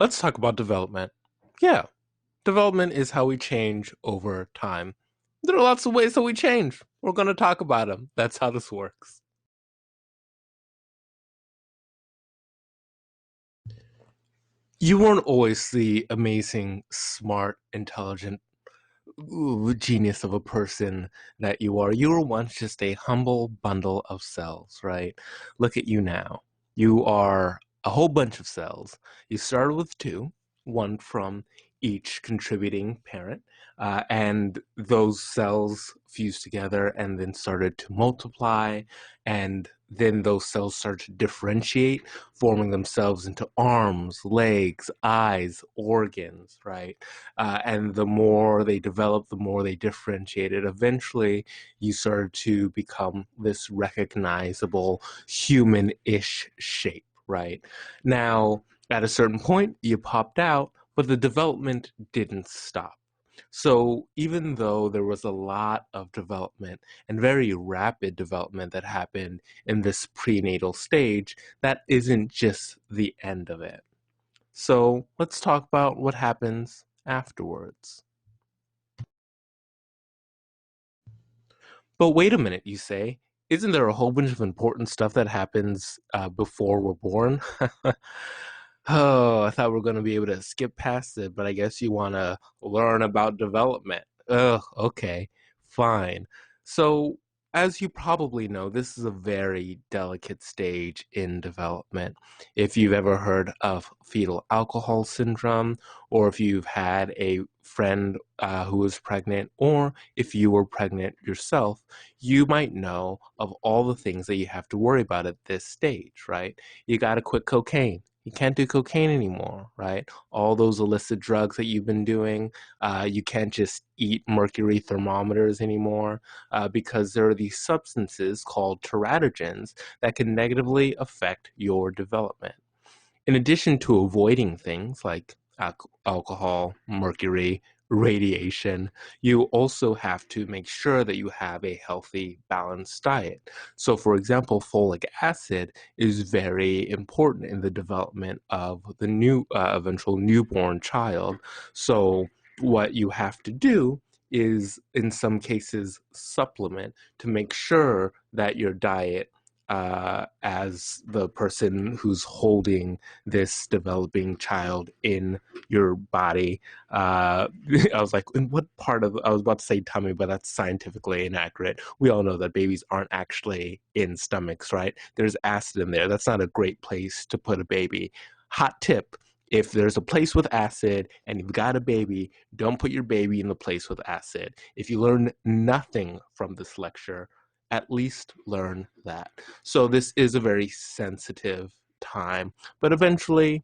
Let's talk about development. Yeah, development is how we change over time. There are lots of ways that we change. We're going to talk about them. That's how this works. You weren't always the amazing, smart, intelligent genius of a person that you are. You were once just a humble bundle of cells, right? Look at you now. You are a whole bunch of cells. You started with two, one from each contributing parent, and those cells fused together and then started to multiply, and then those cells started to differentiate, forming themselves into arms, legs, eyes, organs, right? And the more they developed, the more they differentiated. Eventually, you started to become this recognizable human-ish shape, right? Now, at a certain point, you popped out, but the development didn't stop. So even though there was a lot of development and very rapid development that happened in this prenatal stage, that isn't just the end of it. So let's talk about what happens afterwards. But wait a minute, you say. Isn't there a whole bunch of important stuff that happens before we're born? Oh, I thought we were going to be able to skip past it, but I guess you want to learn about development. Oh, okay, fine. So, as you probably know, this is a very delicate stage in development. If you've ever heard of fetal alcohol syndrome, or if you've had a friend who was pregnant, or if you were pregnant yourself, you might know of all the things that you have to worry about at this stage, right? You got to quit cocaine. You can't do cocaine anymore, right? All those illicit drugs that you've been doing, you can't just eat mercury thermometers anymore because there are these substances called teratogens that can negatively affect your development. In addition to avoiding things like alcohol, mercury, radiation, you also have to make sure that you have a healthy, balanced diet. So, for example, folic acid is very important in the development of the new eventual newborn child. So, what you have to do is, in some cases, supplement to make sure that your diet as the person who's holding this developing child in your body. I was like, in what part of, I was about to say tummy, but that's scientifically inaccurate. We all know that babies aren't actually in stomachs, right? There's acid in there. That's not a great place to put a baby. Hot tip. If there's a place with acid and you've got a baby, don't put your baby in the place with acid. If you learn nothing from this lecture, at least learn that. So this is a very sensitive time, but eventually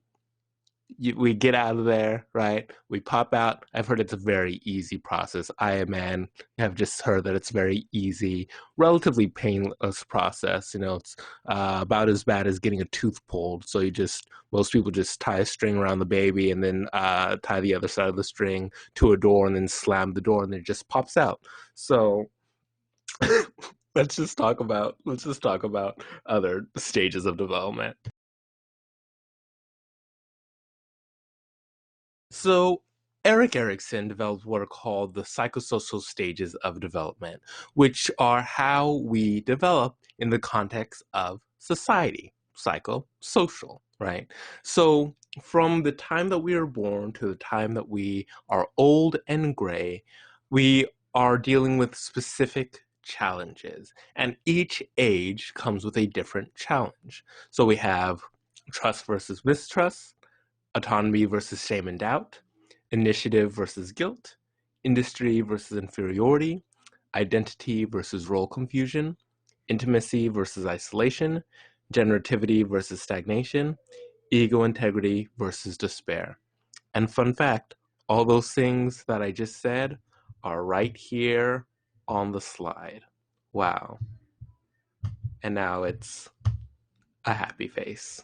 we get out of there, right? We pop out. I've heard it's a very easy process. I, a man, have just heard that it's very easy, relatively painless process. You know, it's about as bad as getting a tooth pulled. So most people just tie a string around the baby and then tie the other side of the string to a door and then slam the door and it just pops out. So let's just talk about other stages of development. So Eric Erikson developed what are called the psychosocial stages of development, which are how we develop in the context of society, psychosocial, right? So from the time that we are born to the time that we are old and gray, we are dealing with specific challenges, and each age comes with a different challenge. So we have trust versus mistrust, autonomy versus shame and doubt, initiative versus guilt, industry versus inferiority, identity versus role confusion, intimacy versus isolation, generativity versus stagnation, ego integrity versus despair. And fun fact, all those things that I just said are right here on the slide. Wow. And now it's a happy face.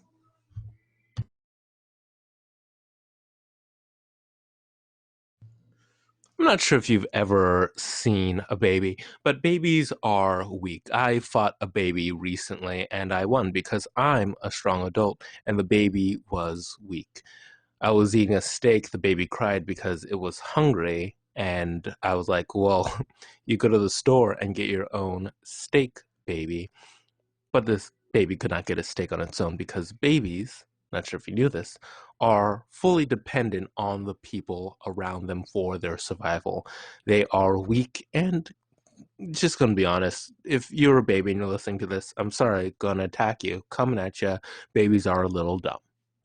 I'm not sure if you've ever seen a baby, but babies are weak. I fought a baby recently and I won because I'm a strong adult and the baby was weak. I was eating a steak, the baby cried because it was hungry. And I was like, well, you go to the store and get your own steak, baby. But this baby could not get a steak on its own because babies, not sure if you knew this, are fully dependent on the people around them for their survival. They are weak and just gonna be honest, if you're a baby and you're listening to this, I'm sorry, gonna attack you, coming at you. Babies are a little dumb.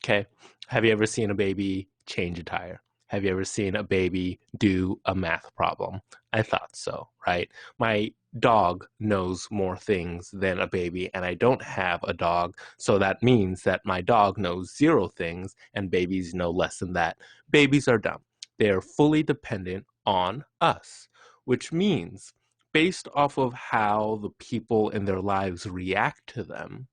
Okay? Have you ever seen a baby change a tire? Have you ever seen a baby do a math problem? I thought so, right? My dog knows more things than a baby, and I don't have a dog, so that means that my dog knows zero things, and babies know less than that. Babies are dumb. They are fully dependent on us, which means based off of how the people in their lives react to them,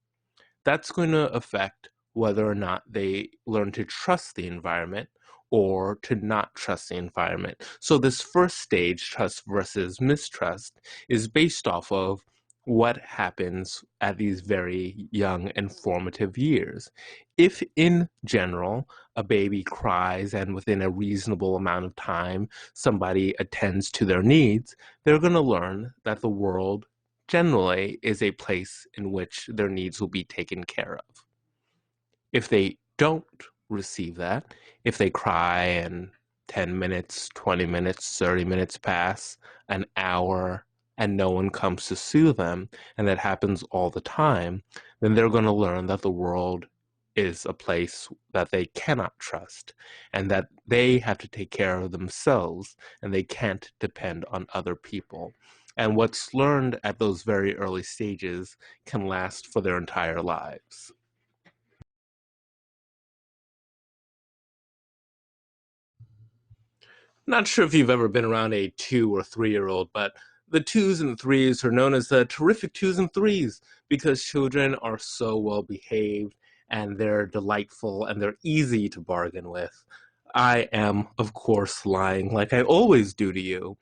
that's going to affect whether or not they learn to trust the environment or to not trust the environment. So, this first stage, trust versus mistrust, is based off of what happens at these very young and formative years. If, in general, a baby cries and within a reasonable amount of time somebody attends to their needs, they're going to learn that the world generally is a place in which their needs will be taken care of. If they don't receive that, if they cry and 10 minutes, 20 minutes, 30 minutes pass, an hour, and no one comes to soothe them, and that happens all the time, then they're going to learn that the world is a place that they cannot trust and that they have to take care of themselves and they can't depend on other people. And what's learned at those very early stages can last for their entire lives. Not sure if you've ever been around a 2 or 3 year old, but the twos and threes are known as the terrific twos and threes because children are so well behaved and they're delightful and they're easy to bargain with. I am, of course, lying like I always do to you.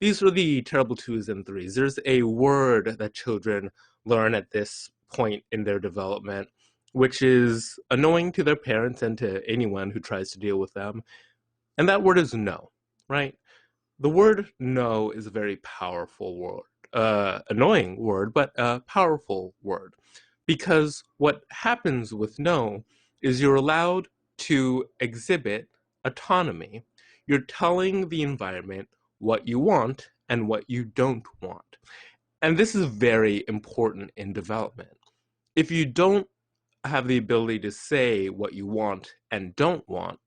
These are the terrible twos and threes. There's a word that children learn at this point in their development, which is annoying to their parents and to anyone who tries to deal with them. And that word is no, right? The word no is a very powerful word, annoying word, but a powerful word. Because what happens with no is you're allowed to exhibit autonomy. You're telling the environment what you want and what you don't want. And this is very important in development. If you don't have the ability to say what you want and don't want,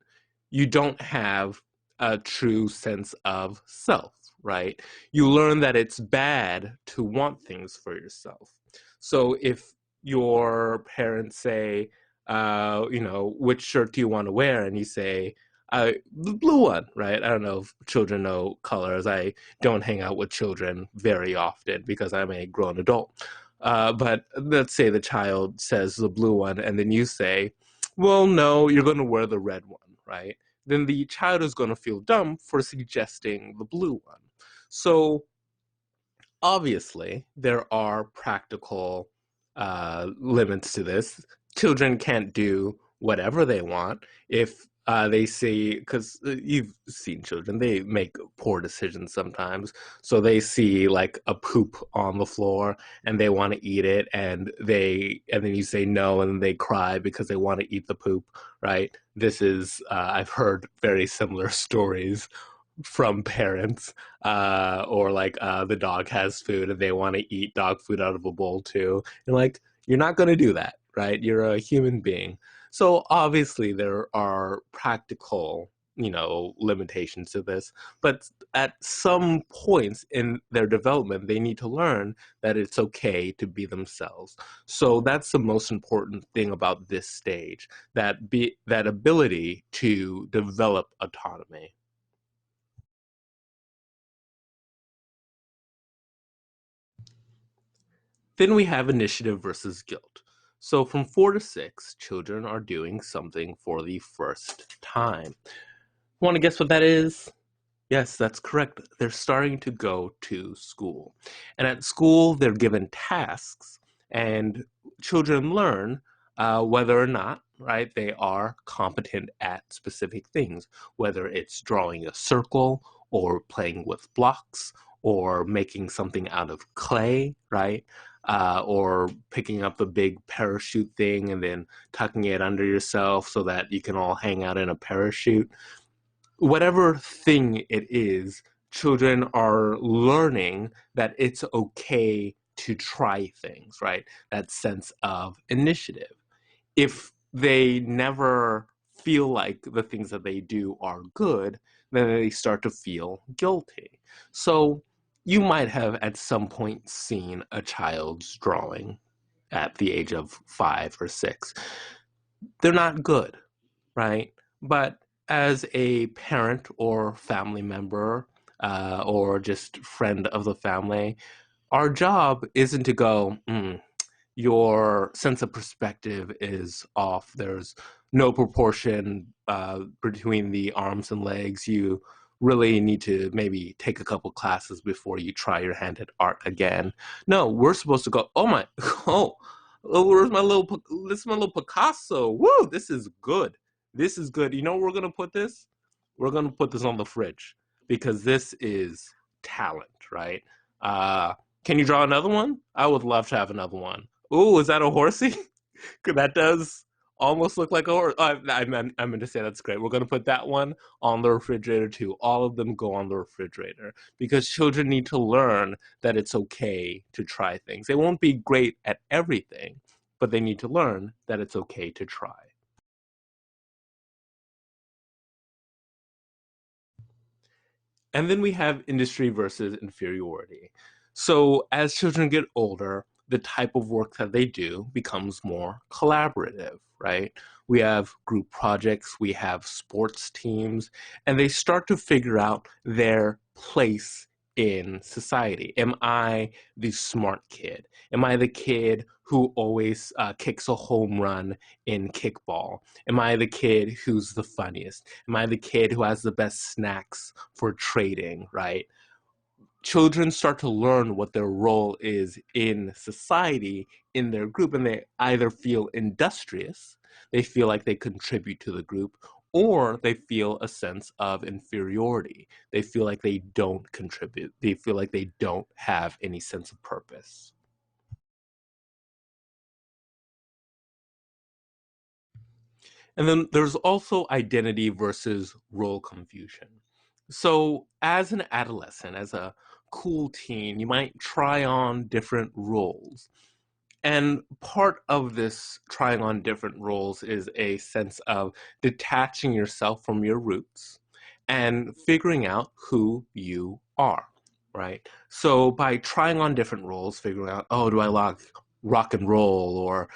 you don't have a true sense of self, right? You learn that it's bad to want things for yourself. So if your parents say, which shirt do you want to wear? And you say, the blue one, right? I don't know if children know colors. I don't hang out with children very often because I'm a grown adult. But let's say the child says the blue one, and then you say, well, no, you're going to wear the red one, right? Then the child is going to feel dumb for suggesting the blue one. So obviously, there are practical limits to this. Children can't do whatever they want if they see, because you've seen children, they make poor decisions sometimes. So they see like a poop on the floor and they want to eat it, and then you say no, and they cry because they want to eat the poop, right? This is I've heard very similar stories from parents, or like the dog has food and they want to eat dog food out of a bowl too. And like, you're not going to do that, right? You're a human being. So obviously there are practical, limitations to this, but at some points in their development, they need to learn that it's okay to be themselves. So that's the most important thing about this stage, that ability to develop autonomy. Then we have initiative versus guilt. So from 4 to 6, children are doing something for the first time. Want to guess what that is? Yes, that's correct. They're starting to go to school. And at school, they're given tasks, and children learn whether or not, right? They are competent at specific things, whether it's drawing a circle or playing with blocks or making something out of clay, right? Or picking up the big parachute thing and then tucking it under yourself so that you can all hang out in a parachute. Whatever thing it is, children are learning that it's okay to try things, right? That sense of initiative. If they never feel like the things that they do are good, then they start to feel guilty. So you might have at some point seen a child's drawing at the age of 5 or 6. They're not good, right? But as a parent or family member or just friend of the family, our job isn't to go, your sense of perspective is off. There's no proportion between the arms and legs. You really need to maybe take a couple classes before you try your hand at art again. No, we're supposed to go, oh my, oh, where's my little, this is my little Picasso. Woo, this is good. This is good. You know where we're going to put this? We're going to put this on the fridge because this is talent, right? Uh, can you draw another one? I would love to have another one. Ooh, is that a horsey? That does almost look like a horse. I meant to say that's great. We're going to put that one on the refrigerator too. All of them go on the refrigerator because children need to learn that it's okay to try things. They won't be great at everything, but they need to learn that it's okay to try. And then we have industry versus inferiority. So as children get older, the type of work that they do becomes more collaborative, right? We have group projects, we have sports teams, and they start to figure out their place in society. Am I the smart kid? Am I the kid who always kicks a home run in kickball? Am I the kid who's the funniest? Am I the kid who has the best snacks for trading, right? Children start to learn what their role is in society, in their group, and they either feel industrious, they feel like they contribute to the group, or they feel a sense of inferiority. They feel like they don't contribute. They feel like they don't have any sense of purpose. And then there's also identity versus role confusion. So, as an adolescent, as a cool teen, you might try on different roles. And part of this trying on different roles is a sense of detaching yourself from your roots and figuring out who you are, right? So by trying on different roles, figuring out, oh, do I like rock and roll, or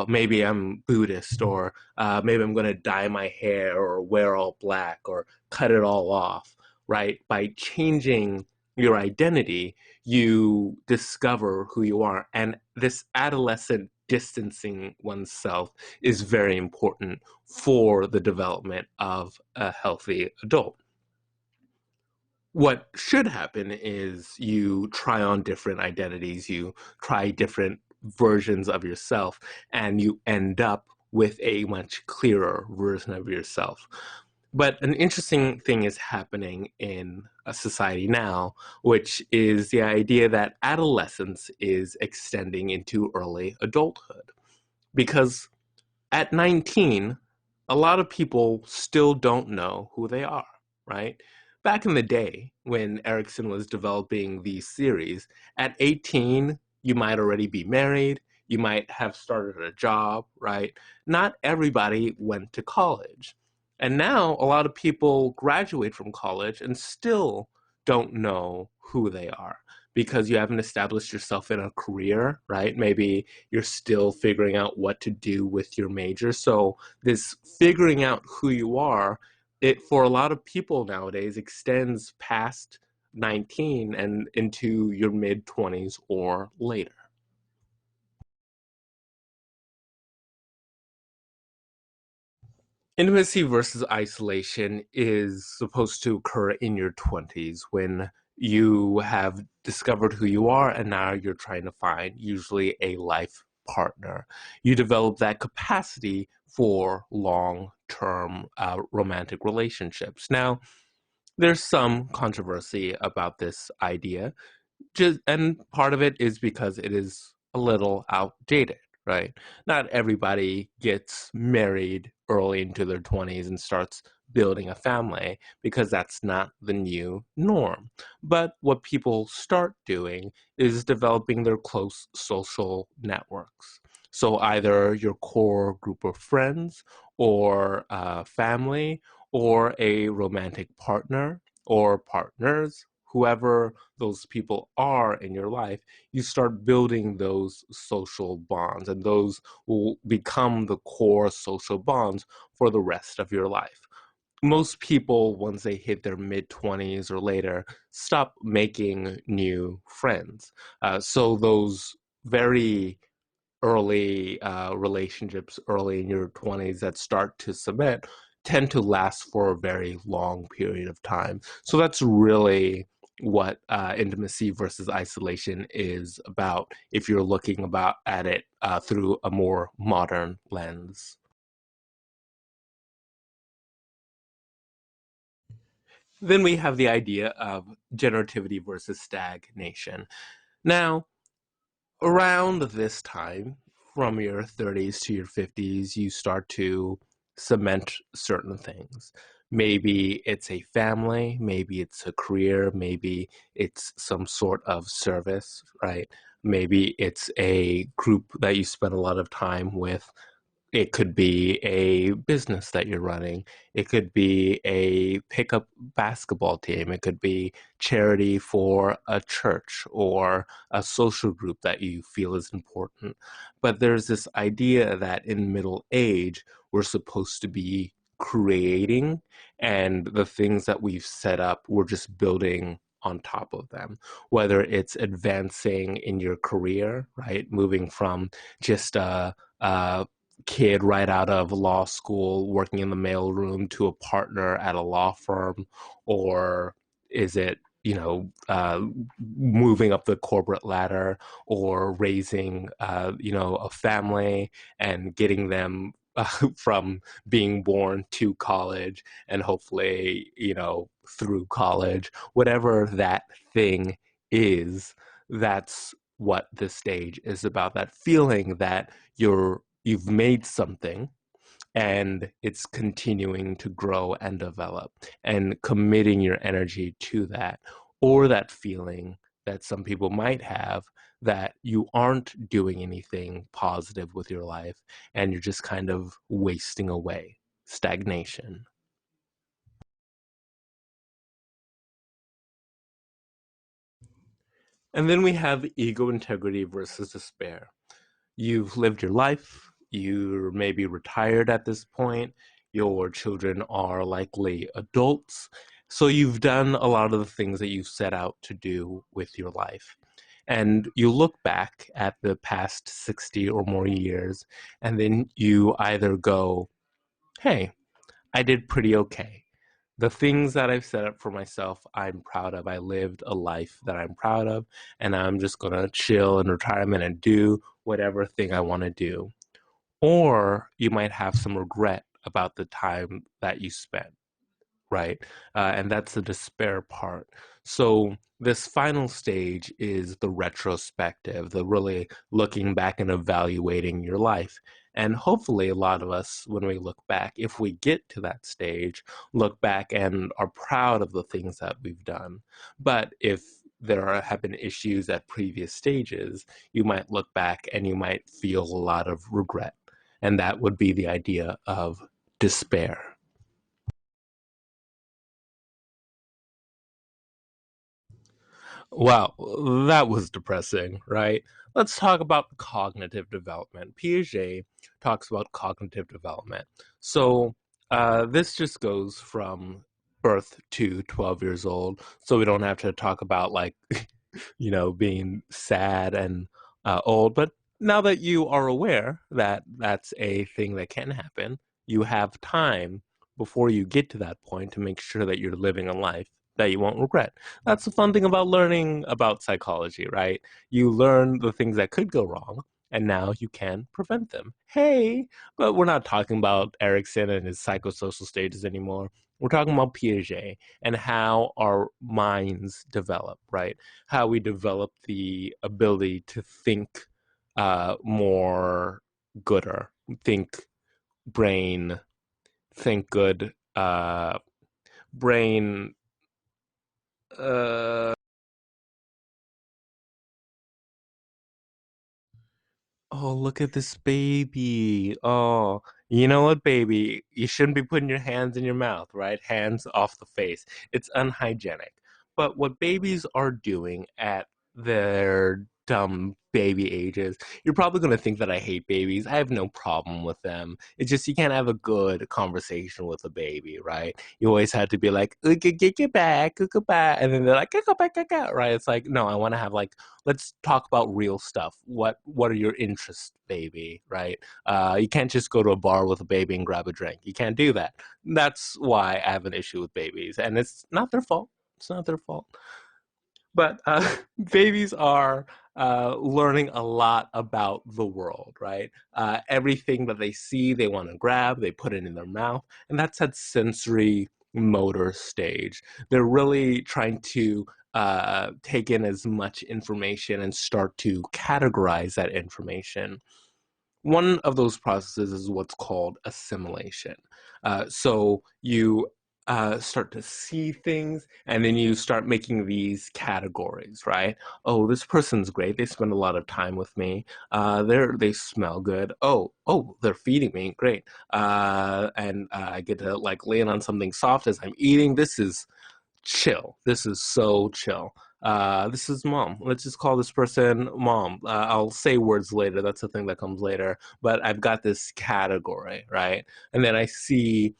maybe I'm Buddhist, or maybe I'm going to dye my hair or wear all black or cut it all off, right? By changing your identity, you discover who you are. And this adolescent distancing oneself is very important for the development of a healthy adult. What should happen is you try on different identities, you try different versions of yourself, and you end up with a much clearer version of yourself. But an interesting thing is happening in a society now, which is the idea that adolescence is extending into early adulthood. Because at 19, a lot of people still don't know who they are, right? Back in the day when Ericsson was developing these series, at 18, you might already be married, you might have started a job, right? Not everybody went to college. And now a lot of people graduate from college and still don't know who they are because you haven't established yourself in a career, right? Maybe you're still figuring out what to do with your major. So this figuring out who you are, it for a lot of people nowadays extends past 19 and into your mid 20s or later. Intimacy versus isolation is supposed to occur in your 20s when you have discovered who you are and now you're trying to find usually a life partner. You develop that capacity for long-term romantic relationships. Now, there's some controversy about this idea, and part of it is because it is a little outdated, right? Not everybody gets married early into their 20s and starts building a family because that's not the new norm. But what people start doing is developing their close social networks. So either your core group of friends or family or a romantic partner or partners, whoever those people are in your life, you start building those social bonds, and those will become the core social bonds for the rest of your life. Most people, once they hit their mid 20s or later, stop making new friends. So those very early relationships early in your 20s that start to cement tend to last for a very long period of time. So that's really what intimacy versus isolation is about if you're looking about at it through a more modern lens. Then we have the idea of generativity versus stagnation. Now, around this time, from your 30s to your 50s, you start to cement certain things. Maybe it's a family, maybe it's a career, maybe it's some sort of service, right? Maybe it's a group that you spend a lot of time with. It could be a business that you're running. It could be a pickup basketball team. It could be charity for a church or a social group that you feel is important. But there's this idea that in middle age, we're supposed to be creating, and the things that we've set up, we're just building on top of them. Whether it's advancing in your career, right? Moving from just a kid right out of law school working in the mailroom to a partner at a law firm, or is it moving up the corporate ladder or raising a family and getting them from being born to college and hopefully through college, whatever that thing is. That's what this stage is about, that feeling that you've made something and it's continuing to grow and develop, and committing your energy to that, or that feeling that some people might have that you aren't doing anything positive with your life and you're just kind of wasting away. Stagnation. And then we have ego integrity versus despair. You've lived your life, you're maybe retired at this point, your children are likely adults, so you've done a lot of the things that you set out to do with your life. And you look back at the past 60 or more years, and then you either go, hey, I did pretty okay. The things that I've set up for myself, I'm proud of. I lived a life that I'm proud of, and I'm just going to chill in retirement and do whatever thing I want to do. Or you might have some regret about the time that you spent, right? And that's the despair part. So this final stage is the retrospective, the really looking back and evaluating your life. And hopefully, a lot of us, when we look back, if we get to that stage, look back and are proud of the things that we've done. But if have been issues at previous stages, you might look back and you might feel a lot of regret. And that would be the idea of despair. Wow, that was depressing, right? Let's talk about cognitive development. Piaget talks about cognitive development. So, this just goes from birth to 12 years old. So, we don't have to talk about like, being sad and old. But now that you are aware that that's a thing that can happen, you have time before you get to that point to make sure that you're living a life that you won't regret. That's the fun thing about learning about psychology, right? You learn the things that could go wrong, and now you can prevent them. Hey, but we're not talking about Erickson and his psychosocial stages anymore. We're talking about Piaget and how our minds develop, right? How we develop the ability to think more gooder, think brain, think good, brain. Uh, Oh, look at this baby. Oh, you know what, baby? You shouldn't be putting your hands in your mouth, right? Hands off the face. It's unhygienic. But what babies are doing at their dumb baby ages, you're probably going to think that I hate babies. I have no problem with them. It's just you can't have a good conversation with a baby, right? You always have to be like, get back, back. And then they're like, get back, right? It's like, no, I want to have like, let's talk about real stuff. What are your interests, baby? Right? You can't just go to a bar with a baby and grab a drink. You can't do that. That's why I have an issue with babies, and it's not their fault. It's not their fault. But babies are learning a lot about the world, right? Everything that they see, they want to grab, they put it in their mouth, and that's that sensory motor stage. They're really trying to take in as much information and start to categorize that information. One of those processes is what's called assimilation. So you start to see things and then you start making these categories, right? Oh, this person's great. They spend a lot of time with me. They smell good. Oh, they're feeding me. Great. And I get to like lean on something soft as I'm eating. This is chill. This is so chill. This is mom. Let's just call this person mom. I'll say words later. That's the thing that comes later. But I've got this category, right? And then I see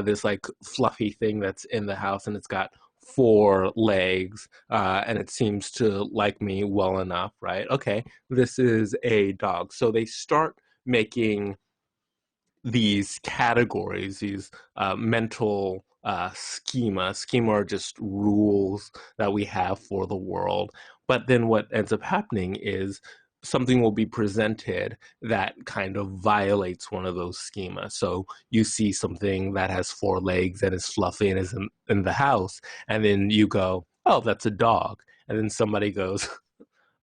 this like fluffy thing that's in the house, and it's got four legs, and it seems to like me well enough, right? Okay, this is a dog. So they start making these categories, these mental schema. Schema are just rules that we have for the world. But then what ends up happening is something will be presented that kind of violates one of those schemas. So you see something that has four legs and is fluffy and is in the house, and then you go, oh, that's a dog. And then somebody goes,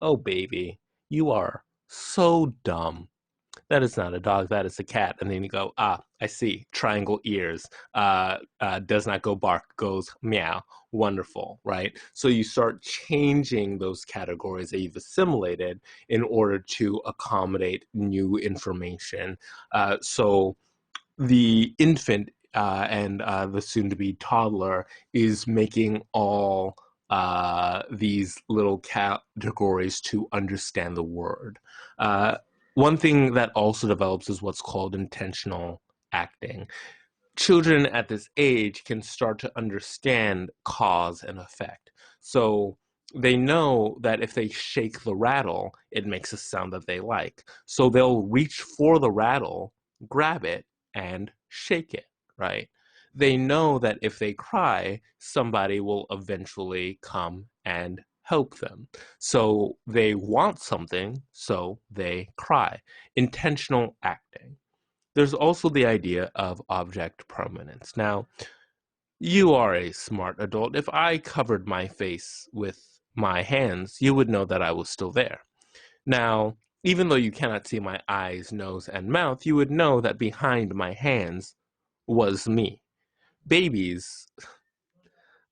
oh, baby, you are so dumb. That is not a dog, that is a cat. And then you go, ah, I see, triangle ears, does not go bark, goes meow. Wonderful, right? So you start changing those categories that you've assimilated in order to accommodate new information. So the infant and the soon to be toddler is making all these little categories to understand the word. Uh, One thing that also develops is what's called intentional acting. Children at this age can start to understand cause and effect. So they know that if they shake the rattle, it makes a sound that they like. So they'll reach for the rattle, grab it, and shake it, right? They know that if they cry, somebody will eventually come and help them. So they want something, so they cry. Intentional acting. There's also the idea of object permanence. Now, you are a smart adult. If I covered my face with my hands, you would know that I was still there. Now, even though you cannot see my eyes, nose, and mouth, you would know that behind my hands was me. Babies,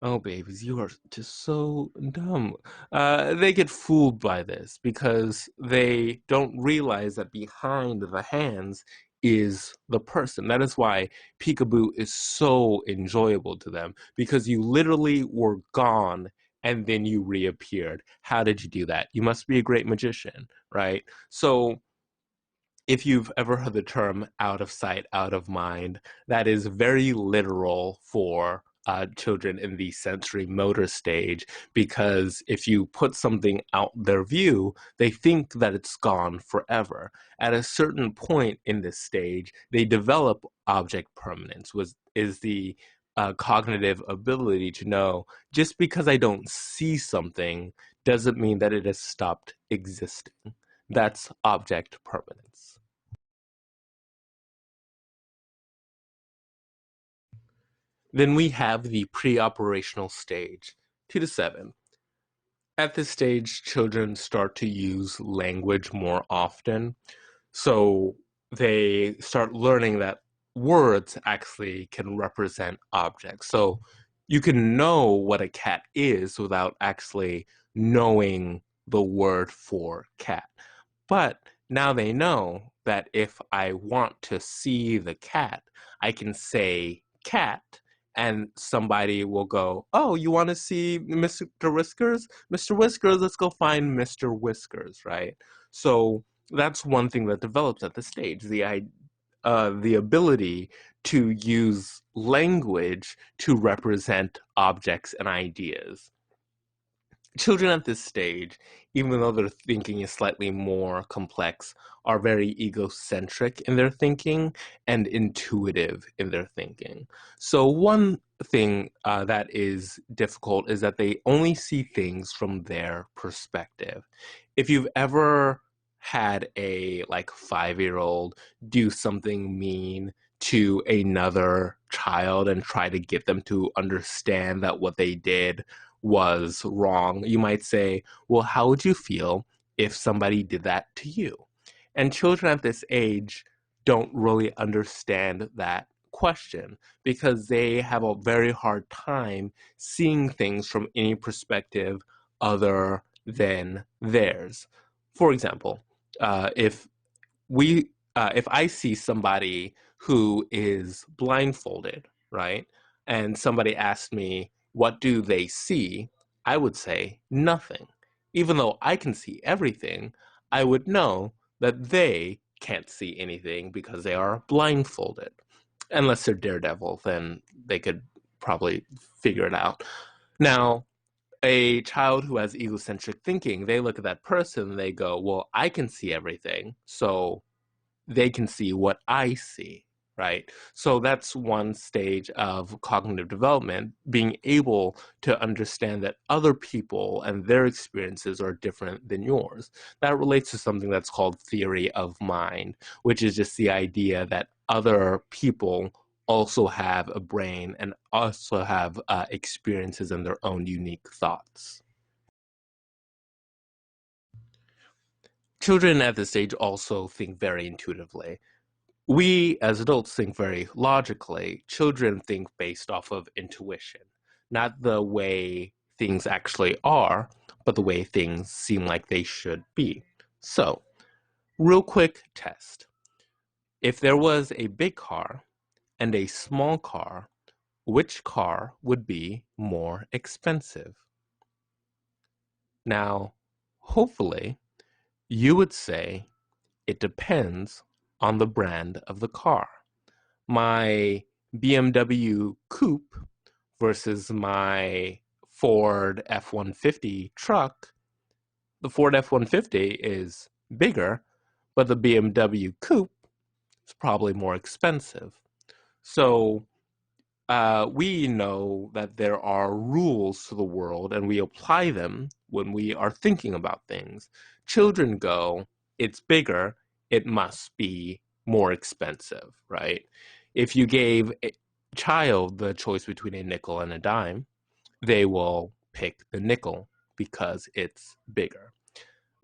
oh, babies, you are just so dumb. They get fooled by this because they don't realize that behind the hands is the person. That is why peekaboo is so enjoyable to them because you literally were gone and then you reappeared. How did you do that? You must be a great magician, right? So if you've ever heard the term out of sight, out of mind, that is very literal for children in the sensory motor stage because if you put something out their view, they think that it's gone forever. At a certain point in this stage, they develop object permanence, which is the cognitive ability to know just because I don't see something doesn't mean that it has stopped existing. That's object permanence. Then we have the pre-operational stage, 2 to 7. At this stage, children start to use language more often. So they start learning that words actually can represent objects. So you can know what a cat is without actually knowing the word for cat. But now they know that if I want to see the cat, I can say cat, and somebody will go, "Oh, you want to see Mr. Whiskers? Mr. Whiskers, let's go find Mr. Whiskers," right? So that's one thing that develops at the stage, the ability to use language to represent objects and ideas. Children at this stage, even though their thinking is slightly more complex, are very egocentric in their thinking and intuitive in their thinking. So one thing that is difficult is that they only see things from their perspective. If you've ever had a like 5-year-old do something mean to another child and try to get them to understand that what they did was wrong, you might say, well, how would you feel if somebody did that to you? And children at this age don't really understand that question because they have a very hard time seeing things from any perspective other than theirs. For example, if we if I see somebody who is blindfolded, right, and somebody asked me, what do they see? I would say nothing. Even though I can see everything, I would know that they can't see anything because they are blindfolded. Unless they're Daredevil, then they could probably figure it out. Now, a child who has egocentric thinking, they look at that person and they go, well, I can see everything, so they can see what I see, right? So that's one stage of cognitive development, being able to understand that other people and their experiences are different than yours. That relates to something that's called theory of mind, which is just the idea that other people also have a brain and also have experiences and their own unique thoughts. Children at this stage also think very intuitively. We as adults think very logically. Children think based off of intuition, not the way things actually are, but the way things seem like they should be. So, real quick test. If there was a big car and a small car, which car would be more expensive? Now, hopefully, you would say it depends on the brand of the car. My BMW coupe versus my Ford F-150 truck, the Ford F-150 is bigger, but the BMW coupe is probably more expensive. So we know that there are rules to the world and we apply them when we are thinking about things. Children go, it's bigger, it must be more expensive, right? If you gave a child the choice between a nickel and a dime, they will pick the nickel because it's bigger.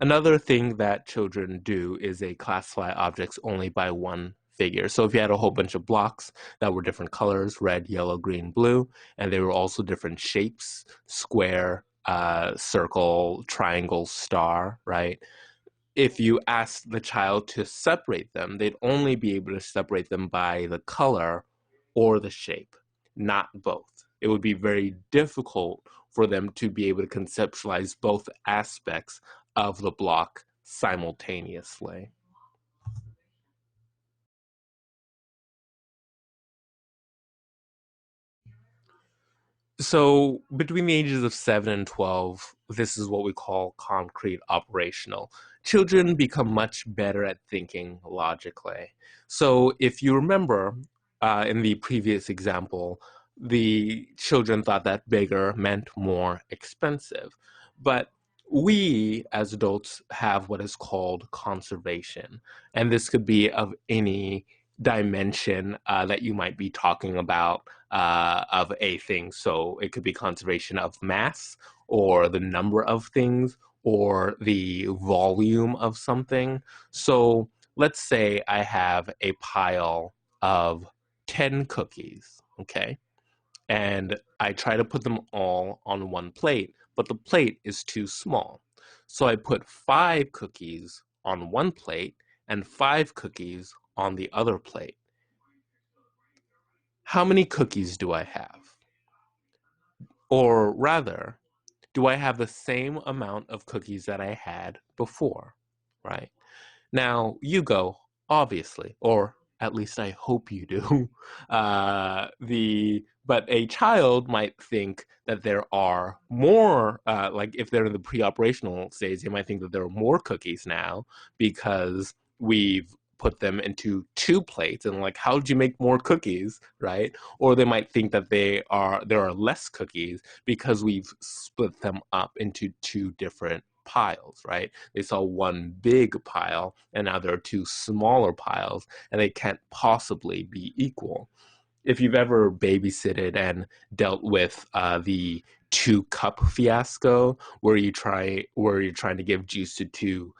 Another thing that children do is they classify objects only by one figure. So if you had a whole bunch of blocks that were different colors, red, yellow, green, blue, and they were also different shapes, square, circle, triangle, star, right? If you asked the child to separate them, they'd only be able to separate them by the color or the shape, not both. It would be very difficult for them to be able to conceptualize both aspects of the block simultaneously. So between the ages of 7 and 12, this is what we call concrete operational. Children become much better at thinking logically. So if you remember in the previous example, the children thought that bigger meant more expensive. But We as adults have what is called conservation, and this could be of any dimension that you might be talking about of a thing. So it could be conservation of mass, or the number of things, or the volume of something. So let's say I have a pile of 10 cookies, okay? And I try to put them all on one plate, but the plate is too small. So I put 5 cookies on one plate and 5 cookies on the other plate. How many cookies do I have? Or rather, do I have the same amount of cookies that I had before, right? Now, you go, obviously, or at least I hope you do. But a child might think that there are more, like if they're in the pre-operational stage, they might think that there are more cookies now because we've put them into 2 plates, and like, how did you make more cookies, right? Or they might think that there are less cookies because we've split them up into 2 different piles, right? They saw one big pile and now there are 2 smaller piles, and they can't possibly be equal. If you've ever babysitted and dealt with the 2 cup fiasco, where you're trying to give juice to 2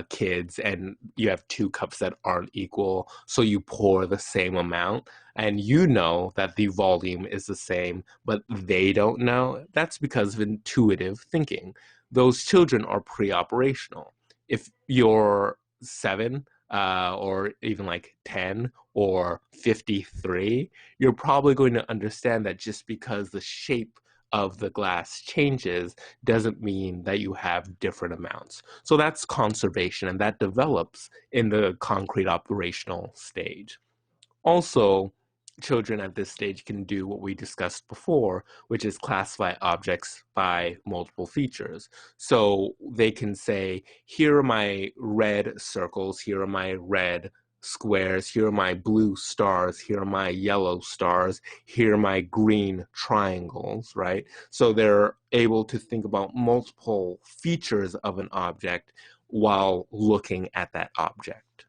kids, and you have 2 cups that aren't equal, so you pour the same amount, and you know that the volume is the same, but they don't know. That's because of intuitive thinking. Those children are pre-operational. If you're 7, or even like 10 or 53, you're probably going to understand that just because the shape of the glass changes doesn't mean that you have different amounts. So that's conservation, and that develops in the concrete operational stage. Also, children at this stage can do what we discussed before, which is classify objects by multiple features. So they can say, here are my red circles, here are my red squares, here are my blue stars, here are my yellow stars, here are my green triangles, right? So they're able to think about multiple features of an object while looking at that object.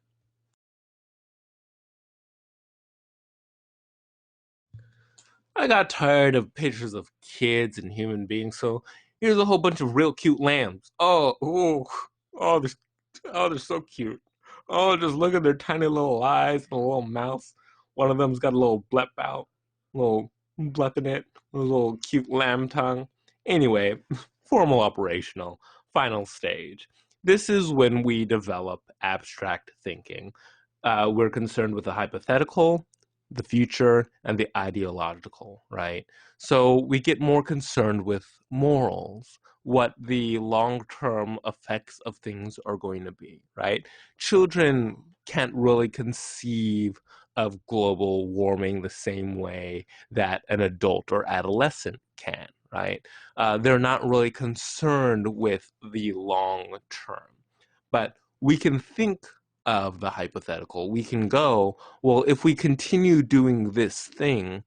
I got tired of pictures of kids and human beings, so here's a whole bunch of real cute lambs. Oh, they're so cute. Oh, just look at their tiny little eyes and a little mouth. One of them's got a little blep out, a little blep in it, a little cute lamb tongue. Anyway, formal operational, final stage. This is when we develop abstract thinking. We're concerned with the hypothetical, the future, and the ideological, right? So we get more concerned with morals, what the long-term effects of things are going to be, right? Children can't really conceive of global warming the same way that an adult or adolescent can, right? They're not really concerned with the long term. But we can think of the hypothetical. We can go, well, if we continue doing this thing,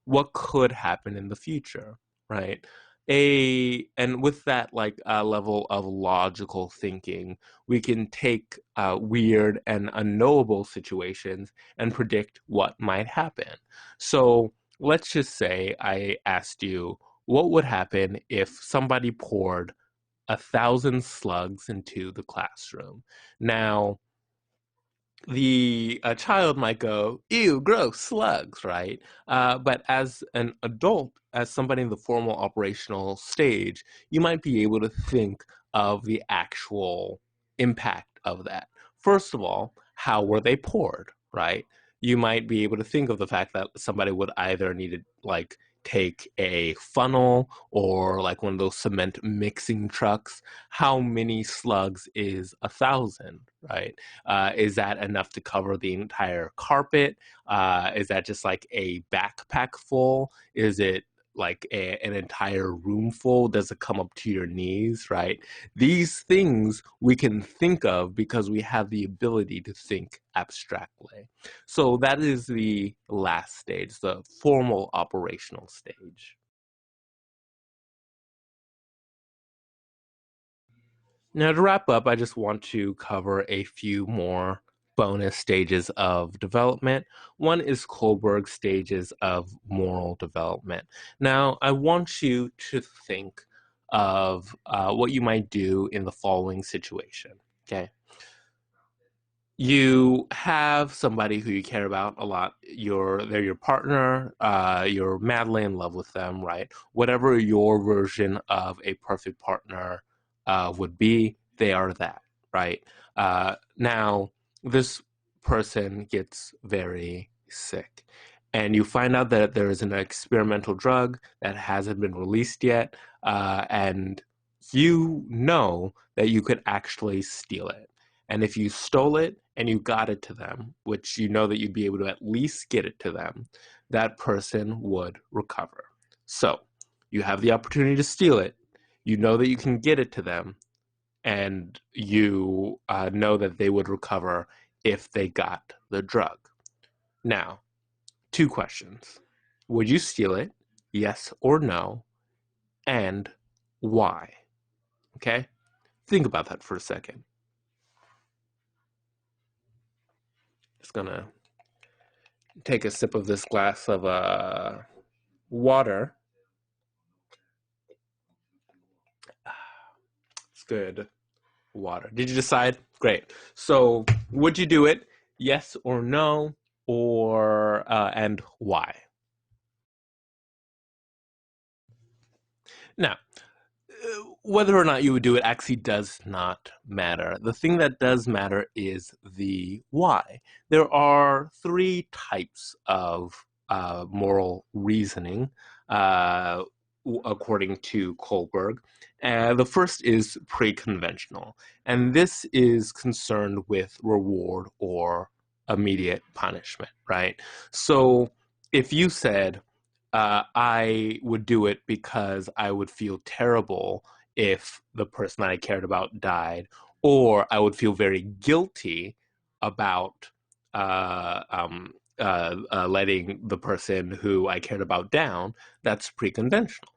what could happen in the future, right? And with that like level of logical thinking, we can take weird and unknowable situations and predict what might happen. So let's just say I asked you, what would happen if somebody poured 1,000 slugs into the classroom? Now, the a child might go, ew, gross, slugs, right? But as an adult, as somebody in the formal operational stage, you might be able to think of the actual impact of that. First of all, how were they poured, right? You might be able to think of the fact that somebody would either need to like take a funnel or like one of those cement mixing trucks. How many slugs is 1,000, right? Is that enough to cover the entire carpet? Is that just like a backpack full? Is it like an entire room full? Does it come up to your knees, right? These things we can think of because we have the ability to think abstractly. So that is the last stage, the formal operational stage. Now, to wrap up, I just want to cover a few more bonus stages of development. One is Kohlberg's stages of moral development. Now, I want you to think of what you might do in the following situation. Okay. You have somebody who you care about a lot. They're your partner. You're madly in love with them, right? Whatever your version of a perfect partner would be, they are that, right? Now, this person gets very sick, and you find out that there is an experimental drug that hasn't been released yet, and you know that you could actually steal it. And if you stole it and you got it to them, which you know that you'd be able to at least get it to them, that person would recover. So you have the opportunity to steal it. You know that you can get it to them, and you know that they would recover if they got the drug. Now, two questions. Would you steal it? Yes or no? And why? Okay? Think about that for a second. Just gonna take a sip of this glass of water. It's good water. Did you decide? Great. So, would you do it? Yes or no? Or and why? Now, whether or not you would do it actually does not matter. The thing that does matter is the why. There are three types of moral reasoning, uh, according to Kohlberg. The first is pre-conventional, and this is concerned with reward or immediate punishment, right? So if you said, I would do it because I would feel terrible if the person that I cared about died, or I would feel very guilty about letting the person who I cared about down. That's pre-conventional.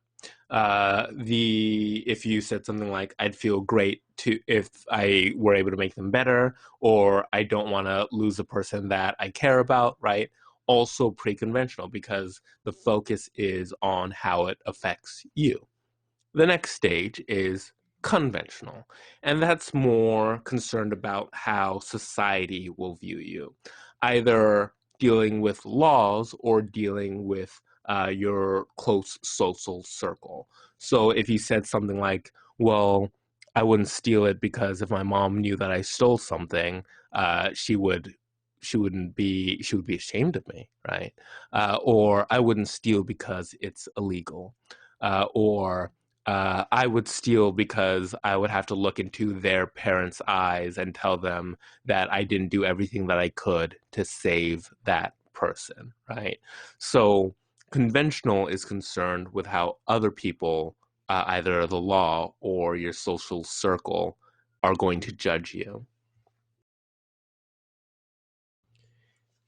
The If you said something like, I'd feel great to if I were able to make them better, or I don't want to lose the person that I care about, right? Also pre-conventional, because the focus is on how it affects you. The next stage is conventional, and that's more concerned about how society will view you, either dealing with laws or dealing with your close social circle. So if you said something like, well, I wouldn't steal it because if my mom knew that I stole something, she would be ashamed of me, right? Or I wouldn't steal because it's illegal, or I would steal because I would have to look into their parents' eyes and tell them that I didn't do everything that I could to save that person, right? So conventional is concerned with how other people, either the law or your social circle, are going to judge you.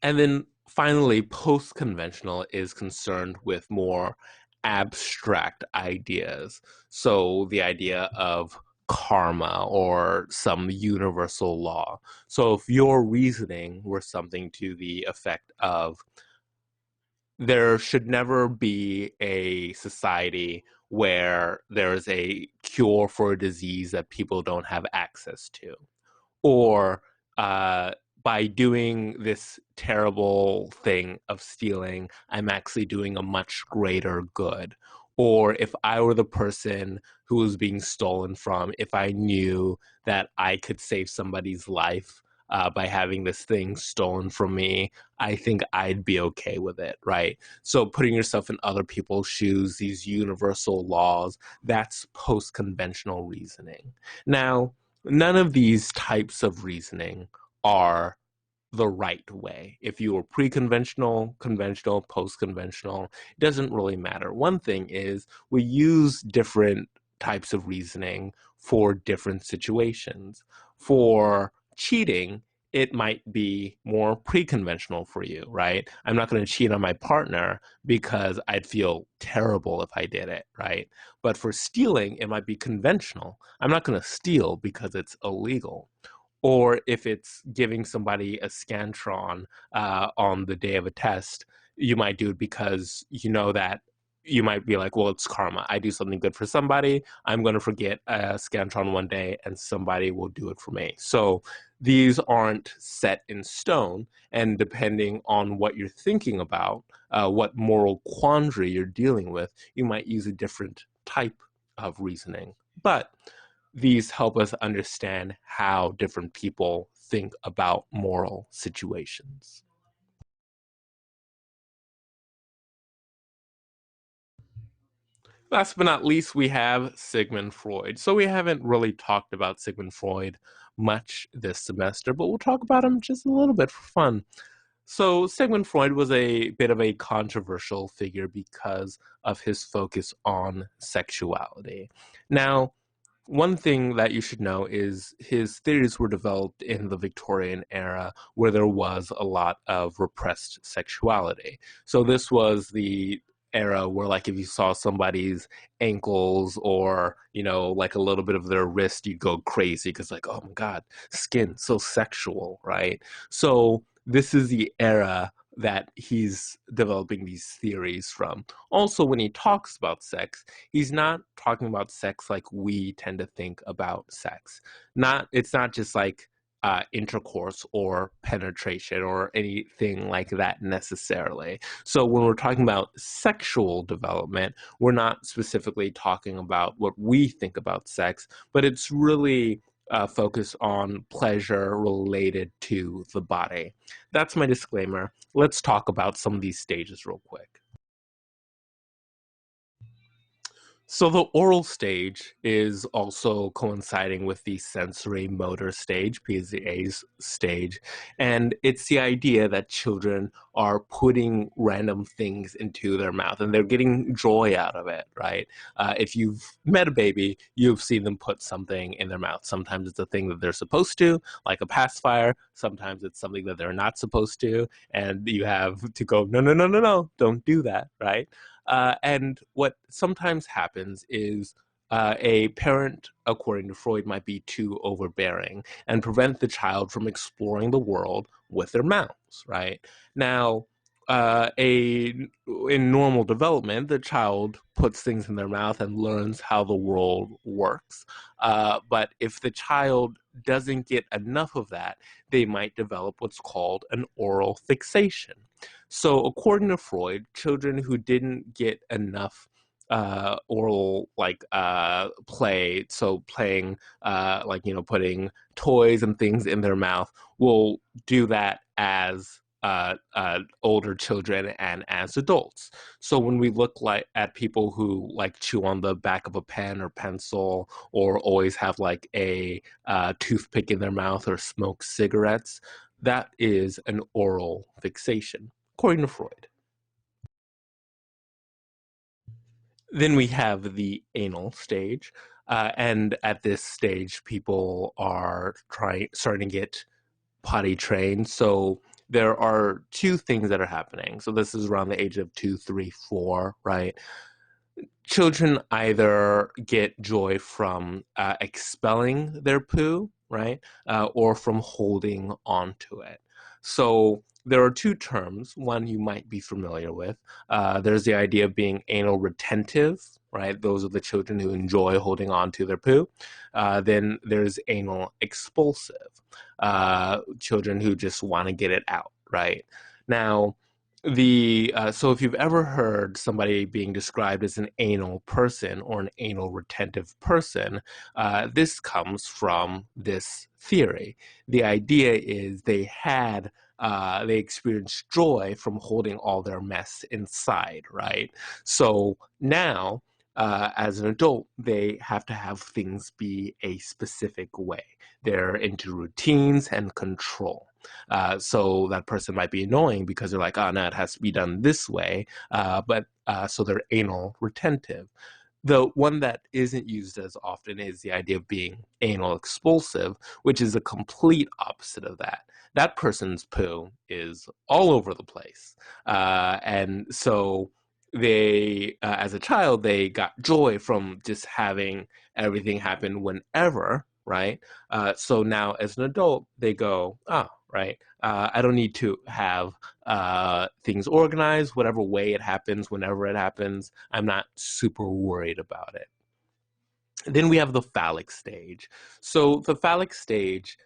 And then finally, post conventional is concerned with more abstract ideas. So the idea of karma or some universal law. So if your reasoning were something to the effect of, there should never be a society where there is a cure for a disease that people don't have access to, or uh, by doing this terrible thing of stealing, I'm actually doing a much greater good. Or if I were the person who was being stolen from, if I knew that I could save somebody's life by having this thing stolen from me, I think I'd be okay with it, right? So putting yourself in other people's shoes, these universal laws, that's post conventional reasoning. Now, none of these types of reasoning are the right way. If you were pre-conventional, conventional, post-conventional, it doesn't really matter. One thing is we use different types of reasoning for different situations. For cheating, it might be more pre-conventional for you, right? I'm not going to cheat on my partner because I'd feel terrible if I did it, right? But for stealing, it might be conventional. I'm not going to steal because it's illegal. Or if it's giving somebody a scantron on the day of a test, you might do it because you know that you might be like, well, it's karma. I do something good for somebody. I'm going to forget a scantron one day and somebody will do it for me. So these aren't set in stone. And depending on what you're thinking about, what moral quandary you're dealing with, you might use a different type of reasoning. But these help us understand how different people think about moral situations. Last but not least, we have Sigmund Freud. So we haven't really talked about Sigmund Freud much this semester, but we'll talk about him just a little bit for fun. So Sigmund Freud was a bit of a controversial figure because of his focus on sexuality. Now, one thing that you should know is his theories were developed in the Victorian era where there was a lot of repressed sexuality. So this was the era where like if you saw somebody's ankles or like a little bit of their wrist you'd go crazy because like oh my god, skin so sexual, right? So this is the era that he's developing these theories from. Also, when he talks about sex, he's not talking about sex like we tend to think about sex. It's not just like intercourse or penetration or anything like that necessarily. So when we're talking about sexual development, we're not specifically talking about what we think about sex, but it's really focused on pleasure related to the body. That's my disclaimer. Let's talk about some of these stages real quick. So the oral stage is also coinciding with the sensory motor stage, PSY's stage, and it's the idea that children are putting random things into their mouth and they're getting joy out of it, right? If you've met a baby, you've seen them put something in their mouth. Sometimes it's a thing that they're supposed to, like a pacifier. Sometimes it's something that they're not supposed to, and you have to go, no, no, no, no, no, don't do that, right? And what sometimes happens is a parent, according to Freud, might be too overbearing and prevent the child from exploring the world with their mouths, right? Now, in normal development, the child puts things in their mouth and learns how the world works. But if the child doesn't get enough of that, they might develop what's called an oral fixation. So, according to Freud, children who didn't get enough oral play, so playing like putting toys and things in their mouth, will do that as older children and as adults. So when we look like at people who like chew on the back of a pen or pencil, or always have like a toothpick in their mouth or smoke cigarettes, that is an oral fixation, according to Freud. Then we have the anal stage. And at this stage, people are starting to get potty trained. So there are two things that are happening. So this is around the age of 2, 3, 4, right? Children either get joy from expelling their poo, right, or from holding onto it. So there are two terms. One you might be familiar with. There's the idea of being anal retentive, right? Those are the children who enjoy holding on to their poo. Then there's anal expulsive, children who just want to get it out, right? Now, so if you've ever heard somebody being described as an anal person or an anal retentive person, this comes from this theory. The idea is they experienced joy from holding all their mess inside, right? So now, as an adult, they have to have things be a specific way. They're into routines and control. So that person might be annoying because they're like, oh, no, it has to be done this way. But so they're anal retentive. The one that isn't used as often is the idea of being anal expulsive, which is a complete opposite of that. That person's poo is all over the place. And so as a child, they got joy from just having everything happen whenever, right? So now as an adult, they go, oh, right. I don't need to have things organized, whatever way it happens, whenever it happens. I'm not super worried about it. Then we have the phallic stage. So the phallic stage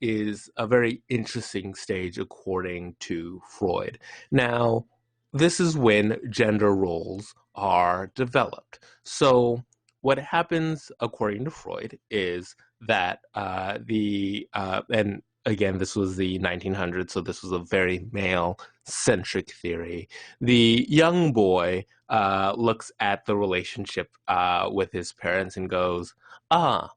is a very interesting stage according to Freud. Now, this is when gender roles are developed. So what happens according to Freud is that and again, this was the 1900s, so this was a very male centric theory. The young boy looks at the relationship with his parents and goes, ah,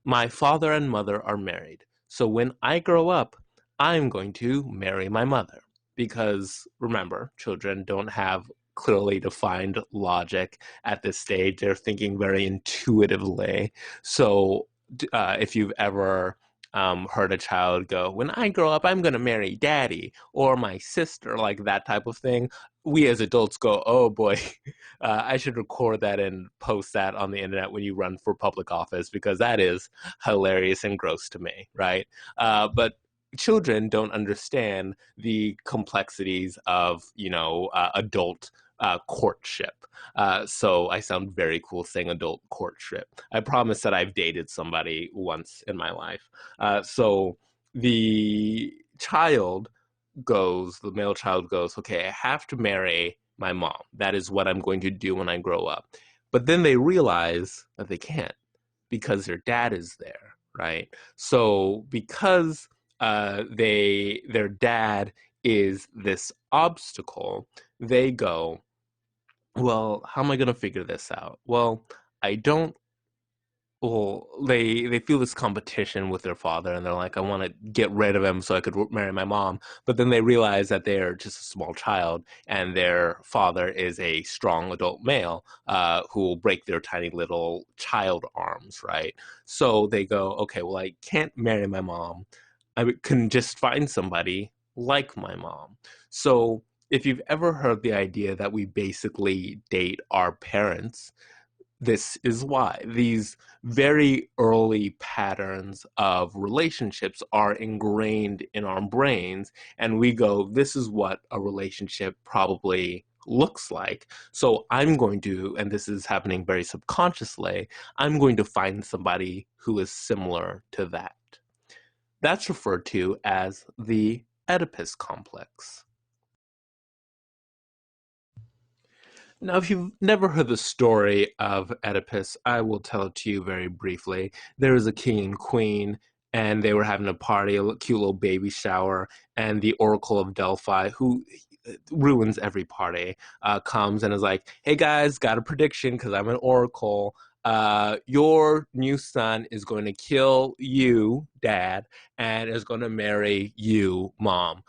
my father and mother are married. So when I grow up, I'm going to marry my mother. Because remember, children don't have clearly defined logic at this stage. They're thinking very intuitively. So if you've ever heard a child go, when I grow up, I'm going to marry daddy or my sister, like that type of thing, we as adults go, oh boy, I should record that and post that on the internet when you run for public office because that is hilarious and gross to me, right? But children don't understand the complexities of, adult courtship. So I sound very cool saying adult courtship. I promise that I've dated somebody once in my life. So the the male child goes, okay, I have to marry my mom. That is what I'm going to do when I grow up. But then they realize that they can't because their dad is there, right? So because their dad is this obstacle, they go, well, how am I going to figure this out? Well, I don't they feel this competition with their father, and they're like, I want to get rid of him so I could marry my mom. But then they realize that they're just a small child, and their father is a strong adult male who will break their tiny little child arms, right? So they go, okay, well, I can't marry my mom. I can just find somebody like my mom. So if you've ever heard the idea that we basically date our parents, this is why these very early patterns of relationships are ingrained in our brains, and we go, this is what a relationship probably looks like. So I'm going to, and this is happening very subconsciously, I'm going to find somebody who is similar to that. That's referred to as the Oedipus complex. Now, if you've never heard the story of Oedipus, I will tell it to you very briefly. There was a king and queen, and they were having a party, a cute little baby shower, and the Oracle of Delphi, who ruins every party, comes and is like, hey guys, got a prediction because I'm an oracle. Your new son is going to kill you, dad, and is going to marry you, mom.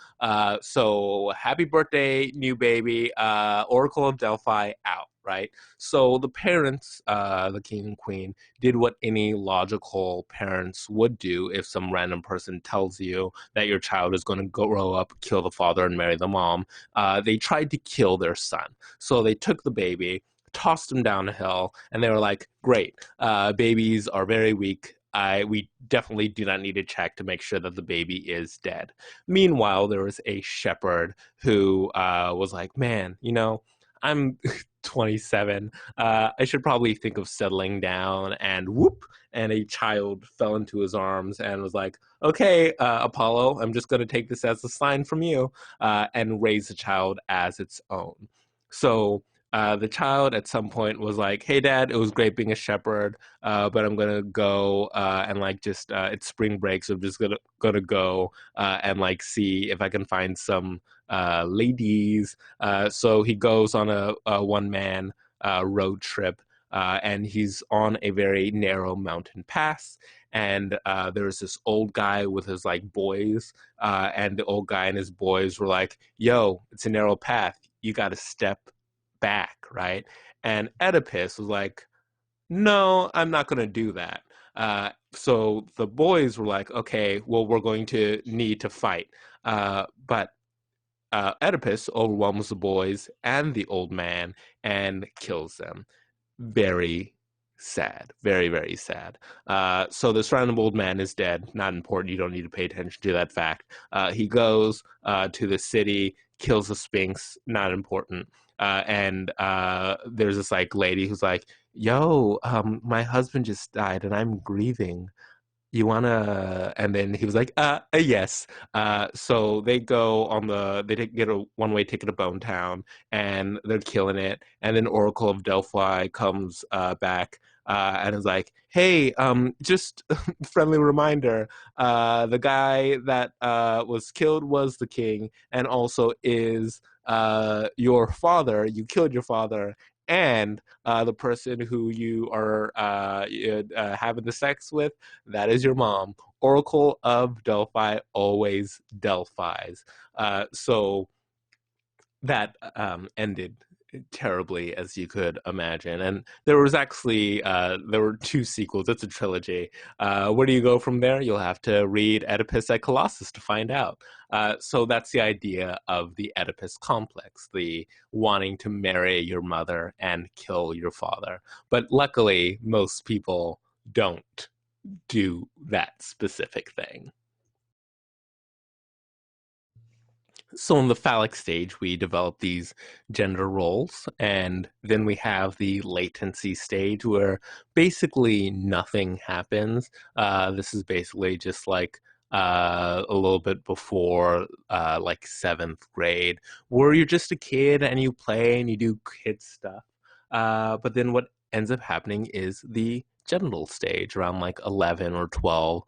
So happy birthday, new baby. Oracle of Delphi out, right? So the parents, the king and queen, did what any logical parents would do if some random person tells you that your child is going to grow up, kill the father, and marry the mom. They tried to kill their son. So they took the baby, tossed him down a hill, and they were like, great, babies are very weak. We definitely do not need to check to make sure that the baby is dead. Meanwhile, there was a shepherd who was like, man, I'm 27. I should probably think of settling down, and whoop, and a child fell into his arms and was like, okay, Apollo, I'm just going to take this as a sign from you, and raise the child as its own. So the child at some point was like, hey, dad, it was great being a shepherd, but I'm going to go and like just, it's spring break, so I'm just gonna go and like see if I can find some ladies. So he goes on a one-man road trip, and he's on a very narrow mountain pass. And there's this old guy with his like boys, and the old guy and his boys were like, "Yo, it's a narrow path. You got to step back, right?" And Oedipus was like, no, I'm not going to do that. So the boys were like, okay, well, we're going to need to fight. But Oedipus overwhelms the boys and the old man and kills them. Very sad. Very, very sad. So this random old man is dead. Not important. You don't need to pay attention to that fact. He goes to the city, kills the Sphinx. Not important. And there's this like lady who's like, "Yo, my husband just died, and I'm grieving. You wanna?" And then he was like, yes. So they go on get a one-way ticket to Bone Town, and they're killing it. And then Oracle of Delphi comes back and is like, hey, just friendly reminder, the guy that was killed was the king, and also is your father. You killed your father, and the person who you are having the sex with, that is your mom. Oracle of Delphi always Delphi's. So that ended terribly, as you could imagine. And there was actually there were two sequels. It's a trilogy. Where do you go from there? You'll have to read Oedipus at Colossus to find out. So that's the idea of the Oedipus complex, the wanting to marry your mother and kill your father. But luckily, most people don't do that specific thing. So in the phallic stage, we develop these gender roles, and then we have the latency stage where basically nothing happens. This is basically just like a little bit before like seventh grade, where you're just a kid and you play and you do kid stuff. But then what ends up happening is the genital stage around like 11 or 12,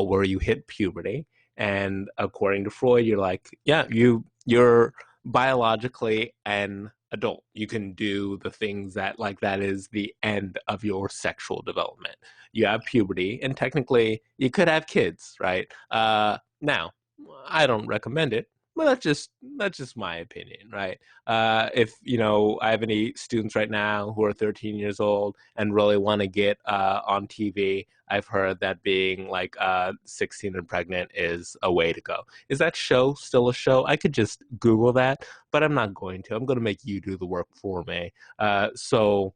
where you hit puberty. And according to Freud, you're like, yeah, you're biologically an adult. You can do the things that like that is the end of your sexual development. You have puberty, and technically you could have kids, right? Now, I don't recommend it, but that's just my opinion, right? If I have any students right now who are 13 years old and really want to get on TV, I've heard that being like 16 and pregnant is a way to go. Is that show still a show? I could just Google that, but I'm not going to. I'm going to make you do the work for me. So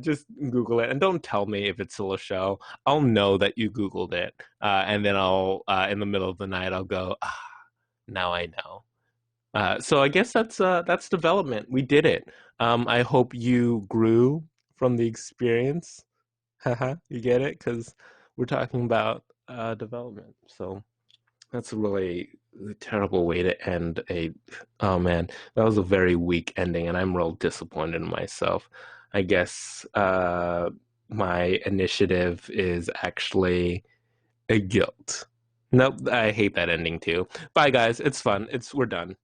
just Google it and don't tell me if it's still a show. I'll know that you Googled it, and then I'll in the middle of the night I'll go, now I know. So I guess that's development. We did it. I hope you grew from the experience. Haha, you get it? Because we're talking about development. So that's a really terrible way to end a. Oh man, that was a very weak ending, and I'm real disappointed in myself. I guess my initiative is actually a guilt. Nope, I hate that ending too. Bye, guys. It's fun. We're done.